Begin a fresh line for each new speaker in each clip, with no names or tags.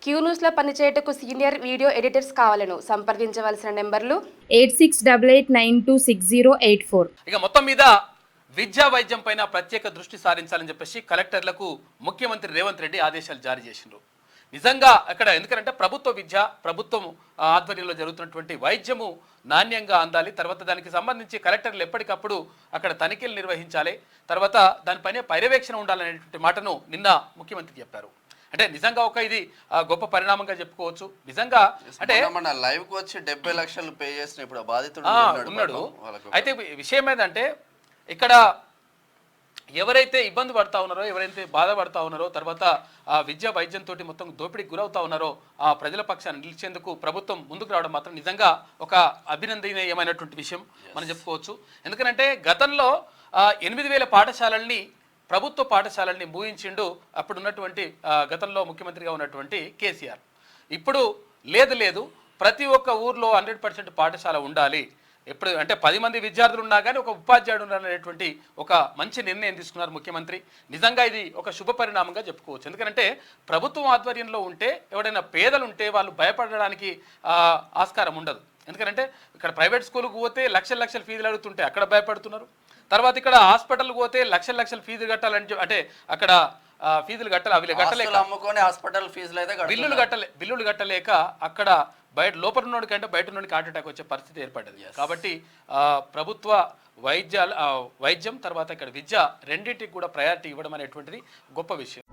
Queue న్యూస్లో పనిచేయటకు senior video editors కావాలను సంప్రదించవలసిన నెంబర్లు
8688960884.
ఇక మొత్తం మీద విద్యా వైద్యం పైన ప్రత్యేక దృష్టి సారించాలని చెప్పేసి కలెక్టర్లకు ముఖ్యమంత్రి రేవంత్ రెడ్డి ఆదేశాలు జారీ చేసిండ్రు. నిజంగా అక్కడ ఎందుకంటే ప్రభుత్వ విద్య ప్రభుత్వం ఆధ్వర్యంలో జరుగుతున్నటువంటి వైద్యము నాణ్యంగా అందాలి. తర్వాత దానికి సంబంధించి కలెక్టర్లు ఎప్పటికప్పుడు అక్కడ తనిఖీలు నిర్వహించాలి. తర్వాత దానిపైన పర్యవేక్షణ ఉండాలనేటువంటి మాటను నిన్న ముఖ్యమంత్రి చెప్పారు. అంటే నిజంగా ఒక ఇది గొప్ప పరిణామంగా చెప్పుకోవచ్చు. నిజంగా అంటే
మన లైవ్ కు వచ్చి 70 లక్షలు పే చేసిన ఇప్పుడు బాధితుడు
ఉన్నాడు. అయితే విషయం ఏంటంటే ఇక్కడ ఎవరైతే ఇబ్బంది పడతా ఉన్నారో, ఎవరైతే బాధపడతా ఉన్నారో, తర్వాత ఆ విద్యా వైద్యంతో మొత్తం దోపిడీకి గురవుతా ఉన్నారో ఆ ప్రజల పక్షాన్ని నిలిచేందుకు ప్రభుత్వం ముందుకు రావడం మాత్రం నిజంగా ఒక అభినందనీయమైనటువంటి విషయం మనం చెప్పుకోవచ్చు. ఎందుకంటే గతంలో 8,000 పాఠశాలల్ని ప్రభుత్వ పాఠశాలల్ని మూయించిండు అప్పుడున్నటువంటి గతంలో ముఖ్యమంత్రిగా ఉన్నటువంటి కేసీఆర్. ఇప్పుడు లేదు ప్రతి ఒక్క ఊర్లో 100% పాఠశాల ఉండాలి. ఎప్పుడు అంటే 10 మంది విద్యార్థులు ఉన్నా కానీ ఒక ఉపాధ్యాయుడు ఉండాలనేటువంటి ఒక మంచి నిర్ణయం తీసుకున్నారు ముఖ్యమంత్రి. నిజంగా ఇది ఒక శుభ పరిణామంగా చెప్పుకోవచ్చు. ఎందుకంటే ప్రభుత్వం ఆధ్వర్యంలో ఉంటే ఎవరైనా పేదలు ఉంటే వాళ్ళు భయపడడానికి ఆస్కారం ఉండదు. ఎందుకంటే ఇక్కడ ప్రైవేట్ స్కూల్కి పోతే లక్షల ఫీజులు అడుగుతుంటే అక్కడ భయపడుతున్నారు. తర్వాత ఇక్కడ హాస్పిటల్కి పోతే లక్షల ఫీజులు కట్టాలని అంటే అక్కడ ఫీజులు కట్టాలి, అవి కట్టలేక
హాస్పిటల్ ఫీజులు అయితే
బిల్లులు కట్టలేక అక్కడ బయట లోపల ఉన్నోడి కంటే బయట ఉన్నోడికి హార్ట్ అటాక్ వచ్చే పరిస్థితి ఏర్పడ్డది. కాబట్టి ప్రభుత్వ వైద్యం తర్వాత ఇక్కడ విద్య రెండింటికి కూడా ప్రయారిటీ ఇవ్వడం అనేటువంటిది గొప్ప విషయం.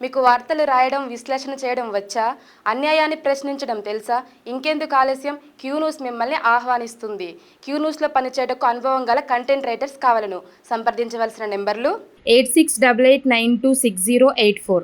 మీకు వార్తలు రాయడం, విశ్లేషణ చేయడం వచ్చా? అన్యాయాన్ని ప్రశ్నించడం తెలుసా? ఇంకెందుకు ఆలస్యం? క్యూ న్యూస్ మిమ్మల్ని ఆహ్వానిస్తుంది. క్యూ న్యూస్లో పనిచేయటకు అనుభవం గల కంటెంట్ రైటర్స్ కావాలను సంప్రదించవలసిన నెంబర్లు
8688960884.